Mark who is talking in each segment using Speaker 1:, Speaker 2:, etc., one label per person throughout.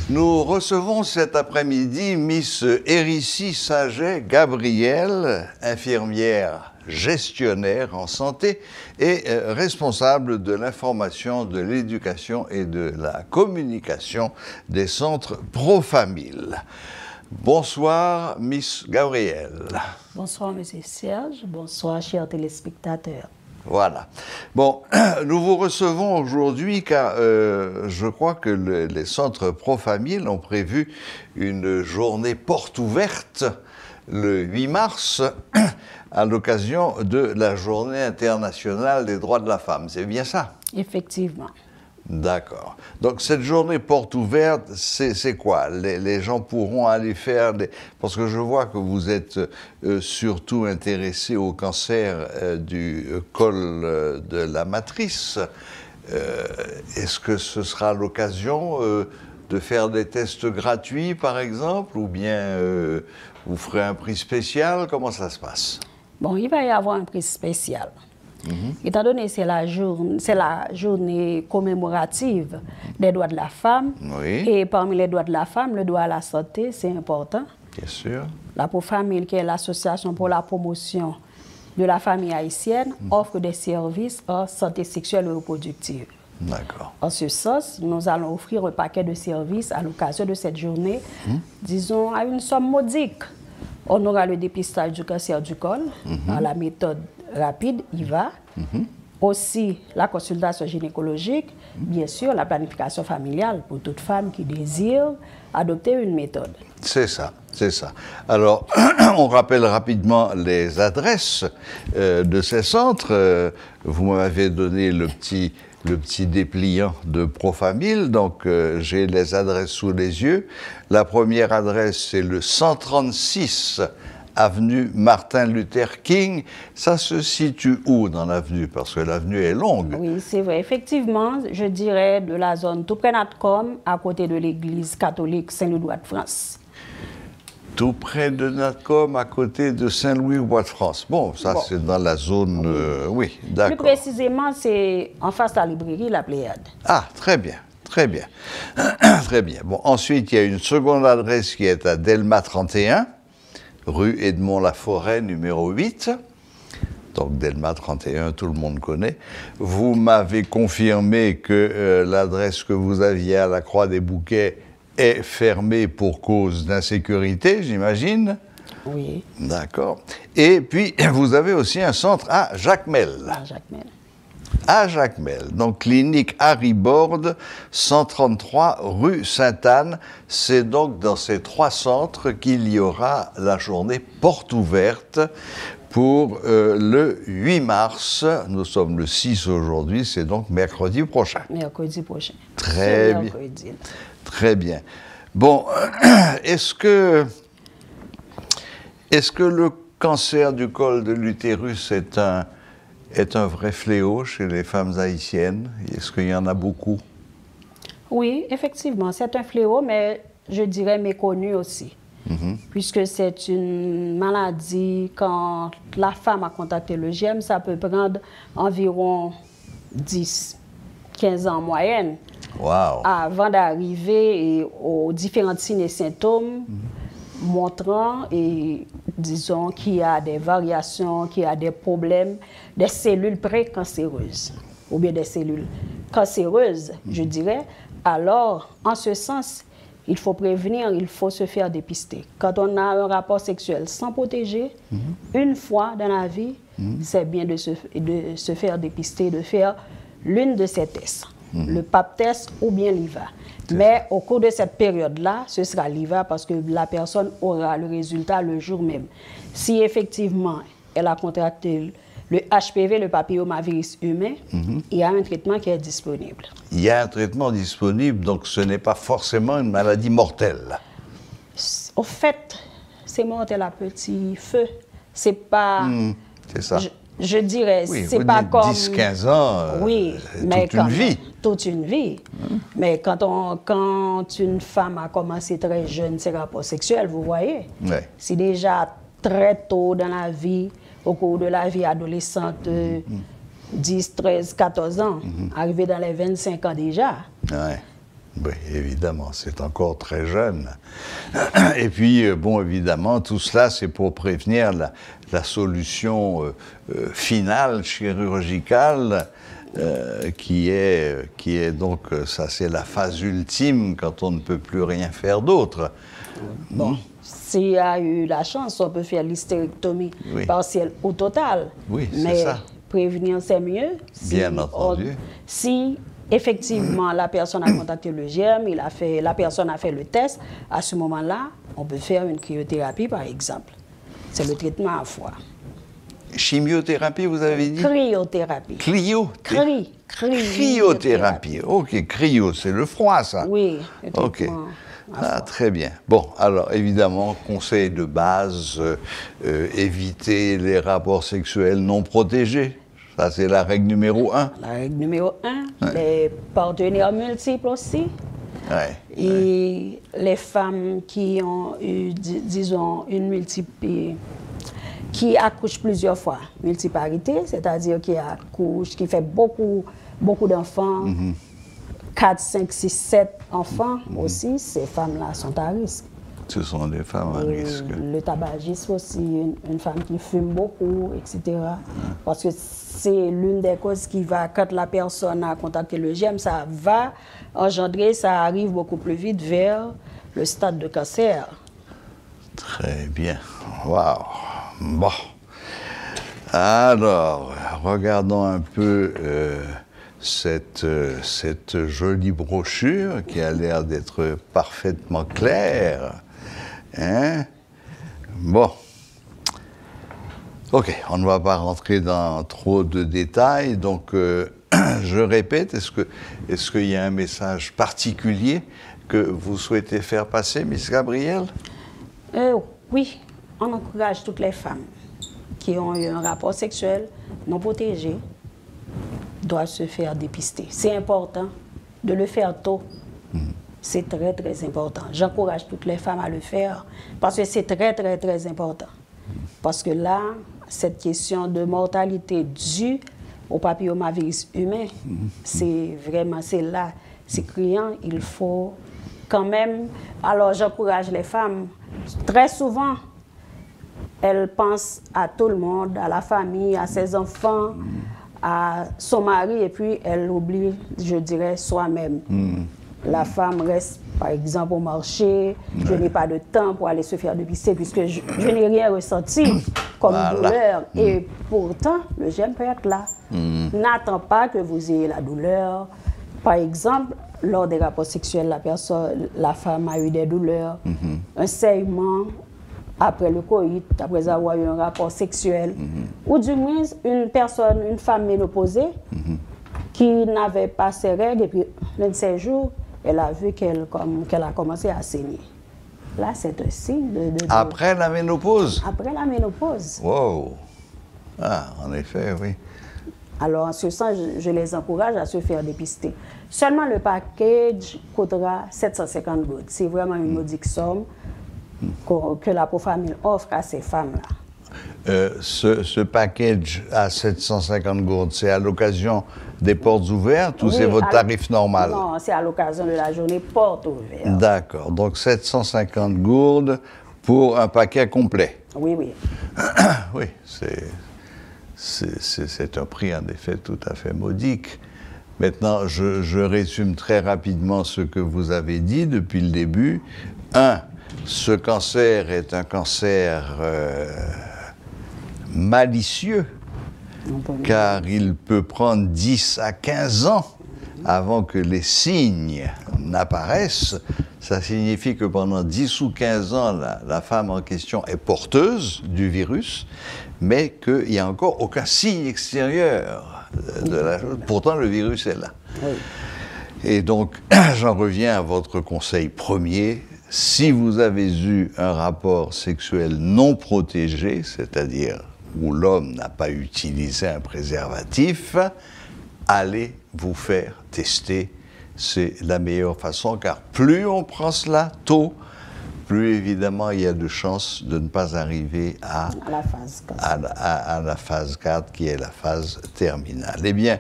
Speaker 1: Nous recevons cet après-midi Miss Hérissi Saget-Gabriel, infirmière gestionnaire en santé et responsable de l'information, de l'éducation et de la communication des centres Profamil. Bonsoir, Miss Gabriel.
Speaker 2: Bonsoir, Monsieur Serge. Bonsoir, chers téléspectateurs.
Speaker 1: Voilà. Bon, nous vous recevons aujourd'hui car je crois que les centres Profamil ont prévu une journée porte ouverte le 8 mars à l'occasion de la Journée internationale des droits de la femme. C'est bien ça?
Speaker 2: Effectivement.
Speaker 1: D'accord. Donc cette journée porte ouverte, c'est quoi? Les gens pourront aller faire des... Parce que je vois que vous êtes surtout intéressé au cancer du col de la matrice. Est-ce que ce sera l'occasion de faire des tests gratuits, par exemple, ou bien vous ferez un prix spécial? Comment ça se passe?
Speaker 2: Bon, il va y avoir un prix spécial. Étant donné que c'est la journée commémorative des droits de la femme,
Speaker 1: Oui.
Speaker 2: Et parmi les droits de la femme, le droit à la santé, c'est important.
Speaker 1: Bien sûr.
Speaker 2: La Profamil, qui est l'association pour la promotion de la famille haïtienne, offre des services en santé sexuelle et reproductive.
Speaker 1: D'accord.
Speaker 2: En ce sens, nous allons offrir un paquet de services à l'occasion de cette journée, disons à une somme modique. On aura le dépistage du cancer du col à la méthode rapide, IVA. Aussi, la consultation gynécologique, bien sûr, la planification familiale pour toute femme qui désire adopter une méthode.
Speaker 1: C'est ça, c'est ça. Alors, on rappelle rapidement les adresses de ces centres. Vous m'avez donné le petit dépliant de Profamil, donc j'ai les adresses sous les yeux. La première adresse, c'est le 136 avenue Martin Luther King. Ça se situe où dans l'avenue? Parce que l'avenue est longue.
Speaker 2: Oui, c'est vrai. Effectivement, je dirais de la zone tout près Natcom, à côté de l'église catholique Saint-Louis de France.
Speaker 1: Tout près de Natcom, à côté de Saint-Louis-Roi-de-France. Bon, ça c'est dans la zone... oui, d'accord.
Speaker 2: Plus précisément, c'est en face de la librairie La Pléiade.
Speaker 1: Ah, très bien, très bien. Très bien. Bon, ensuite, il y a une seconde adresse qui est à Delma 31, rue Edmond-Laforêt, numéro 8. Donc, Delma 31, tout le monde connaît. Vous m'avez confirmé que l'adresse que vous aviez à la Croix-des-Bouquets est fermée pour cause d'insécurité, j'imagine.
Speaker 2: Oui.
Speaker 1: D'accord. Et puis, vous avez aussi un centre à Jacmel.
Speaker 2: À Jacmel.
Speaker 1: À Jacmel. Donc, clinique Harry Borde, 133 rue Sainte-Anne. C'est donc dans ces trois centres qu'il y aura la journée porte ouverte pour le 8 mars. Nous sommes le 6 aujourd'hui, c'est donc mercredi prochain.
Speaker 2: Mercredi prochain.
Speaker 1: Très bien. Très bien. Bon, est-ce que le cancer du col de l'utérus est un vrai fléau chez les femmes haïtiennes? Est-ce qu'il y en a beaucoup?
Speaker 2: Oui, effectivement, c'est un fléau, mais je dirais méconnu aussi. Puisque c'est une maladie, quand la femme a contacté le GEM, ça peut prendre environ 10-15 ans en moyenne.
Speaker 1: Wow.
Speaker 2: Avant d'arriver aux différents signes et symptômes montrant, et disons, qu'il y a des variations, qu'il y a des problèmes, des cellules précancéreuses, ou bien des cellules cancéreuses, je dirais. Alors, en ce sens, il faut prévenir, il faut se faire dépister. Quand on a un rapport sexuel sans protéger, une fois dans la vie, c'est bien de se faire dépister, de faire l'une de ces tests. Le PAP test ou bien l'IVA. Mais au cours de cette période-là, ce sera l'IVA parce que la personne aura le résultat le jour même. Si effectivement elle a contracté le HPV, le papillomavirus humain, il y a un traitement qui est disponible.
Speaker 1: Il y a un traitement disponible, donc ce n'est pas forcément une maladie mortelle.
Speaker 2: Au fait, c'est mortel à petit feu. C'est pas...
Speaker 1: c'est ça.
Speaker 2: Je dirais,
Speaker 1: oui,
Speaker 2: c'est pas comme...
Speaker 1: 10-15 ans,
Speaker 2: oui, mais
Speaker 1: toute une vie.
Speaker 2: Toute une vie. Mais quand une femme a commencé très jeune ses rapports sexuels, vous voyez, c'est déjà très tôt dans la vie, au cours de la vie adolescente, 10, 13, 14 ans, arrivé dans les 25 ans déjà.
Speaker 1: Oui, évidemment, c'est encore très jeune. Et puis, bon, évidemment, tout cela, c'est pour prévenir la solution finale, chirurgicale, qui est donc, ça c'est la phase ultime quand on ne peut plus rien faire d'autre.
Speaker 2: Bon, s'il y a eu la chance, on peut faire l'hystérectomie partielle ou totale.
Speaker 1: Oui, c'est
Speaker 2: mais
Speaker 1: ça.
Speaker 2: Prévenir, c'est mieux.
Speaker 1: Bien entendu.
Speaker 2: Si effectivement la personne a contacté le germe, la personne a fait le test, à ce moment-là, on peut faire une cryothérapie par exemple. C'est le traitement à froid.
Speaker 1: Chimiothérapie, vous avez dit?
Speaker 2: Cryothérapie.
Speaker 1: Cryothérapie. Ok, cryo, c'est le froid, ça?
Speaker 2: Oui.
Speaker 1: Ok. Ah, très bien. Bon, alors évidemment, conseil de base, éviter les rapports sexuels non protégés. Ça, c'est la règle numéro 1.
Speaker 2: La règle numéro 1, les partenaires multiples aussi.
Speaker 1: Ouais.
Speaker 2: Et les femmes qui ont eu, disons, qui accouchent plusieurs fois, multiparité, c'est-à-dire qui accouchent, qui fait beaucoup d'enfants, 4, 5, 6, 7 enfants aussi, ces femmes-là sont à risque.
Speaker 1: Ce sont des femmes à risque.
Speaker 2: Le tabagisme aussi, une femme qui fume beaucoup, etc. Parce que c'est l'une des causes qui va, quand la personne a contacté le germe, ça va engendrer, ça arrive beaucoup plus vite vers le stade de cancer.
Speaker 1: Très bien. Waouh. Bon. Alors, regardons un peu cette jolie brochure qui a l'air d'être parfaitement claire. Hein? Bon. Ok, on ne va pas rentrer dans trop de détails, donc je répète, est-ce qu'il y a un message particulier que vous souhaitez faire passer, Miss Gabrielle?
Speaker 2: Oui, on encourage toutes les femmes qui ont eu un rapport sexuel non protégé doivent se faire dépister. C'est important de le faire tôt. C'est très, très important. J'encourage toutes les femmes à le faire parce que c'est très, très, très important. Parce que là, cette question de mortalité due au papillomavirus humain, c'est vraiment, c'est là, c'est criant. Il faut quand même... Alors, j'encourage les femmes. Très souvent, elles pensent à tout le monde, à la famille, à ses enfants, à son mari, et puis elles oublient, je dirais, soi-même. La femme reste, par exemple, au marché, je n'ai pas de temps pour aller se faire dépister puisque je n'ai rien ressenti comme douleur. Et pourtant, le germe peut être là. N'attends pas que vous ayez la douleur. Par exemple, lors des rapports sexuels, la femme a eu des douleurs, un saignement après le coït, après avoir eu un rapport sexuel, ou du moins une femme ménopausée qui n'avait pas ses règles, et puis 27 jours, elle a vu qu'elle a commencé à saigner. Là, c'est un signe de...
Speaker 1: Après la ménopause?
Speaker 2: Après la ménopause.
Speaker 1: Wow! Ah, en effet, oui.
Speaker 2: Alors, en ce sens, je les encourage à se faire dépister. Seulement, le package coûtera 750 gouttes. C'est vraiment une modique somme que la Profamil offre à ces femmes-là.
Speaker 1: Ce package à 750 gourdes, c'est à l'occasion des portes ouvertes ou c'est votre tarif normal?
Speaker 2: Non, c'est à l'occasion de la journée porte ouverte.
Speaker 1: D'accord, donc 750 gourdes pour un paquet complet.
Speaker 2: Oui, oui.
Speaker 1: Oui, c'est un prix en effet tout à fait modique. Maintenant, je résume très rapidement ce que vous avez dit depuis le début. 1. Ce cancer est un cancer malicieux, car il peut prendre 10 à 15 ans avant que les signes n'apparaissent. Ça signifie que pendant 10 ou 15 ans, la femme en question est porteuse du virus, mais qu'il n'y a encore aucun signe extérieur de la chose. Pourtant, le virus est là.
Speaker 2: Oui.
Speaker 1: Et donc, j'en reviens à votre conseil premier. Si vous avez eu un rapport sexuel non protégé, c'est-à-dire où l'homme n'a pas utilisé un préservatif, allez vous faire tester. C'est la meilleure façon, car plus on prend cela tôt, plus évidemment il y a de chances de ne pas arriver à la phase 4, qui est la phase terminale. Eh bien,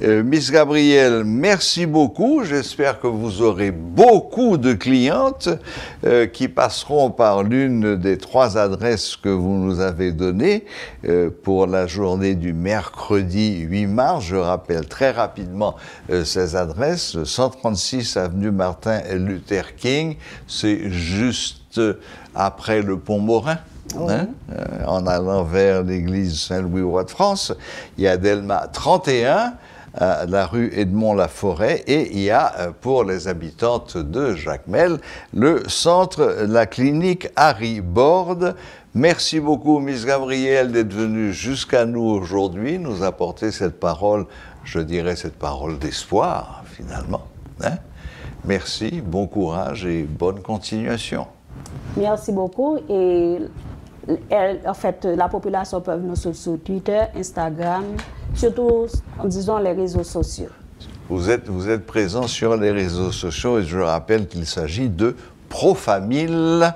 Speaker 1: Miss Gabrielle, merci beaucoup. J'espère que vous aurez beaucoup de clientes qui passeront par l'une des 3 adresses que vous nous avez données pour la journée du mercredi 8 mars. Je rappelle très rapidement ces adresses. 136 avenue Martin Luther King, c'est juste après le pont Morin. Hein, en allant vers l'église Saint-Louis-Roi de France. Il y a Delma 31, la rue Edmond-Laforêt, et il y a, pour les habitantes de Jacmel, le centre, la clinique Harry Borde. Merci beaucoup, Miss Gabrielle, d'être venue jusqu'à nous aujourd'hui, nous apporter cette parole, je dirais cette parole d'espoir, finalement. Hein? Merci, bon courage et bonne continuation.
Speaker 2: Merci beaucoup. Et en fait, la population peut nous suivre sur Twitter, Instagram, surtout en disant les réseaux sociaux.
Speaker 1: Vous êtes présent sur les réseaux sociaux et je rappelle qu'il s'agit de Profamil.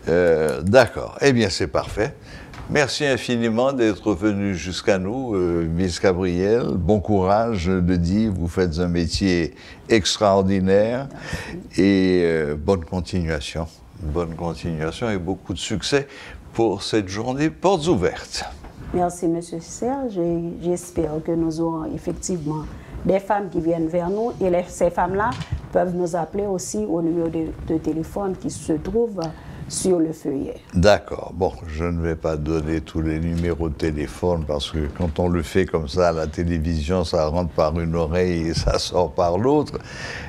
Speaker 1: D'accord, eh bien c'est parfait. Merci infiniment d'être venu jusqu'à nous, Miss Gabrielle. Bon courage, je le dis, vous faites un métier extraordinaire. Merci. Et bonne continuation. Bonne continuation et beaucoup de succès pour cette journée portes ouvertes.
Speaker 2: Merci, M. Serge. J'espère que nous aurons effectivement des femmes qui viennent vers nous et ces femmes-là peuvent nous appeler aussi au numéro de téléphone qui se trouve sur le feuillet.
Speaker 1: D'accord. Bon, je ne vais pas donner tous les numéros de téléphone parce que quand on le fait comme ça à la télévision, ça rentre par une oreille et ça sort par l'autre.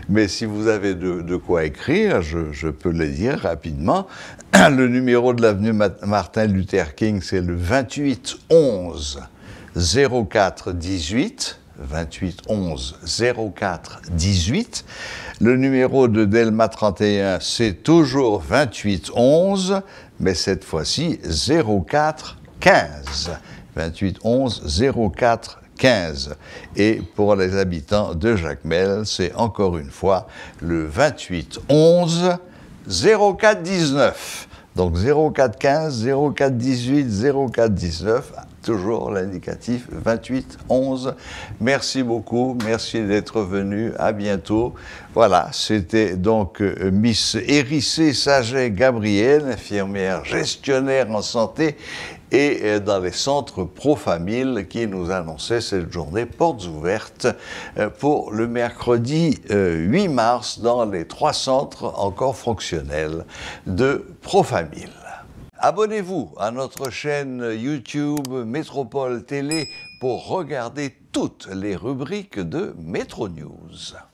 Speaker 1: Mais si vous avez de quoi écrire, je peux le dire rapidement. Le numéro de l'avenue Martin Luther King, c'est le 28 11 04 18. 28 11 04 18. Le numéro de Delma 31, c'est toujours 28 11, mais cette fois-ci 04 15. 28 11 04 15. Et pour les habitants de Jacmel, c'est encore une fois le 28 11 04 19. Donc 04 15, 04 18, 04 19. Toujours l'indicatif 28 11. Merci beaucoup, merci d'être venu, à bientôt. Voilà, c'était donc Miss Hérissé Saget Gabrielle, infirmière gestionnaire en santé et dans les centres Profamil qui nous annonçait cette journée portes ouvertes pour le mercredi 8 mars dans les 3 centres encore fonctionnels de Profamil. Abonnez-vous à notre chaîne YouTube Métropole Télé pour regarder toutes les rubriques de Métro News.